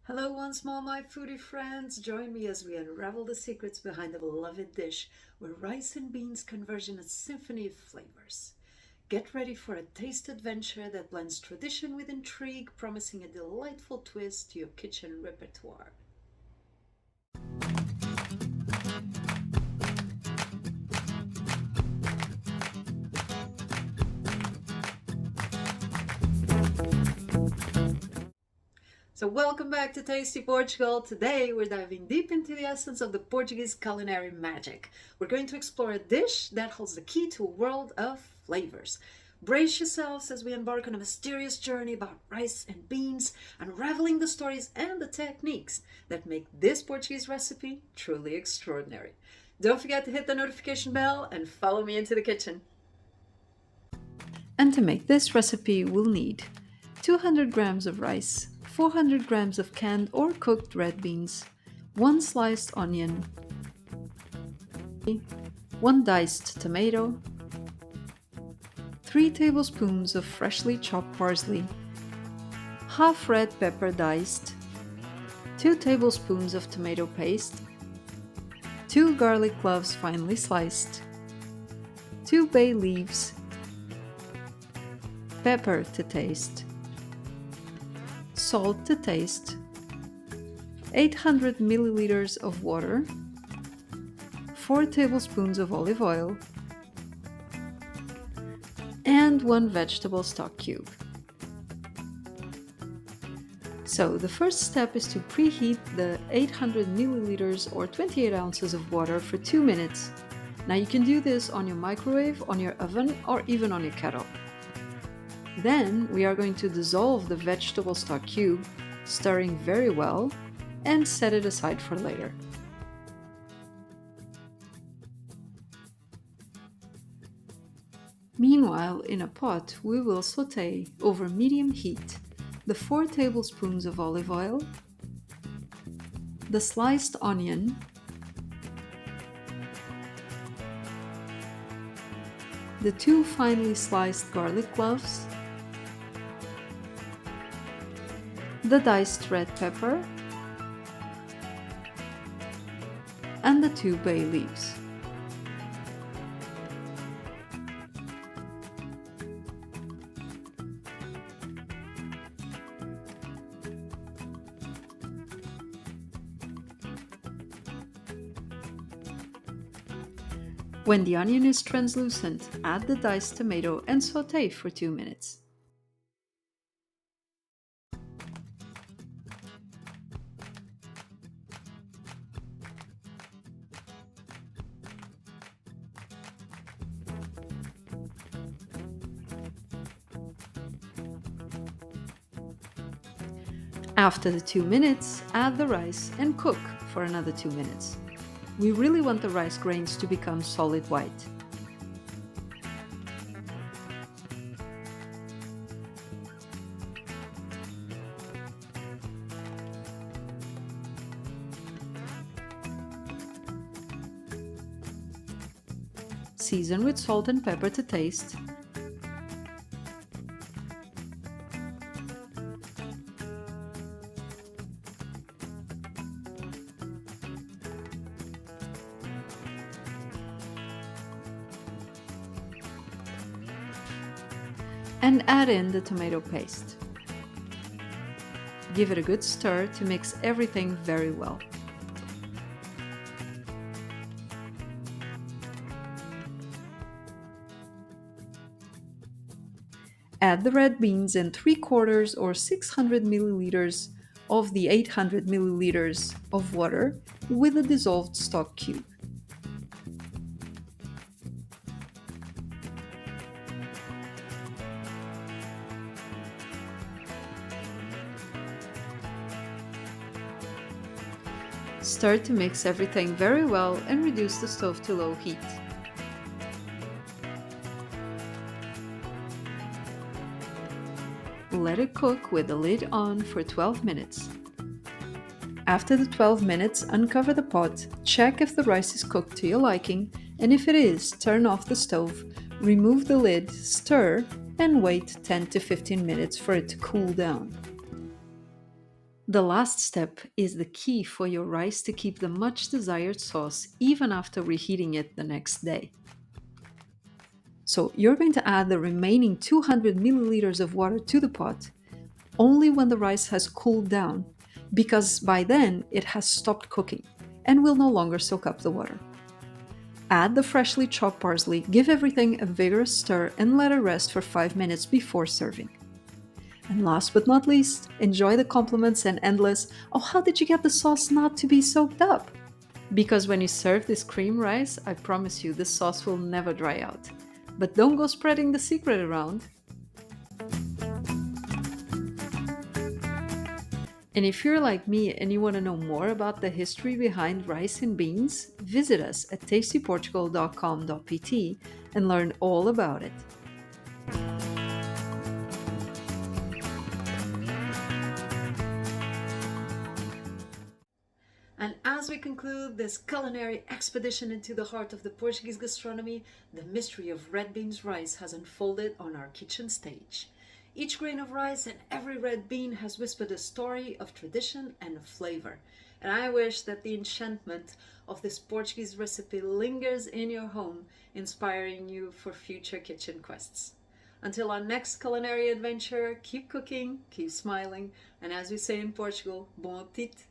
Hello once more, my foodie friends. Join me as we unravel the secrets behind the beloved dish where rice and beans converge in a symphony of flavors. Get ready for a taste adventure that blends tradition with intrigue, promising a delightful twist to your kitchen repertoire. So, welcome back to Tasty Portugal. Today, we're diving deep into the essence of the Portuguese culinary magic. We're going to explore a dish that holds the key to a world of flavors. Brace yourselves as we embark on a mysterious journey about rice and beans, unraveling the stories and the techniques that make this Portuguese recipe truly extraordinary. Don't forget to hit the notification bell and follow me into the kitchen. And to make this recipe, we'll need 200 grams of rice, 400 grams of canned or cooked red beans, 1 sliced onion, 1 diced tomato, 3 tablespoons of freshly chopped parsley, half red pepper diced, 2 tablespoons of tomato paste, 2 garlic cloves finely sliced, 2 bay leaves, pepper to taste, salt to taste, 800 milliliters of water, 4 tablespoons of olive oil, and 1 vegetable stock cube. So the first step is to preheat the 800 milliliters or 28 ounces of water for 2 minutes. Now you can do this on your microwave, on your oven, or even on your kettle. Then we are going to dissolve the vegetable stock cube, stirring very well, and set it aside for later. Meanwhile, in a pot, we will sauté over medium heat the 4 tablespoons of olive oil, the sliced onion, the 2 finely sliced garlic cloves, the diced red pepper, and the 2 bay leaves. When the onion is translucent, add the diced tomato and sauté for 2 minutes. After the 2 minutes, add the rice and cook for another 2 minutes. We really want the rice grains to become solid white. Season with salt and pepper to taste. And add in the tomato paste. Give it a good stir to mix everything very well. Add the red beans and 3/4 or 600 milliliters of the 800 milliliters of water with a dissolved stock cube. Stir to mix everything very well and reduce the stove to low heat. Let it cook with the lid on for 12 minutes. After the 12 minutes, uncover the pot, check if the rice is cooked to your liking, and if it is, turn off the stove, remove the lid, stir, and wait 10 to 15 minutes for it to cool down. The last step is the key for your rice to keep the much desired sauce even after reheating it the next day. So you're going to add the remaining 200 milliliters of water to the pot only when the rice has cooled down, because by then it has stopped cooking and will no longer soak up the water. Add the freshly chopped parsley, give everything a vigorous stir, and let it rest for 5 minutes before serving. And last but not least, enjoy the compliments and endless, "Oh, how did you get the sauce not to be soaked up?" Because when you serve this cream rice, I promise you the sauce will never dry out. But don't go spreading the secret around. And if you're like me and you want to know more about the history behind rice and beans, visit us at tastyportugal.com.pt and learn all about it. And as we conclude this culinary expedition into the heart of the Portuguese gastronomy, the mystery of red beans rice has unfolded on our kitchen stage. Each grain of rice and every red bean has whispered a story of tradition and of flavor. And I wish that the enchantment of this Portuguese recipe lingers in your home, inspiring you for future kitchen quests. Until our next culinary adventure, keep cooking, keep smiling, and as we say in Portugal, bom apetite!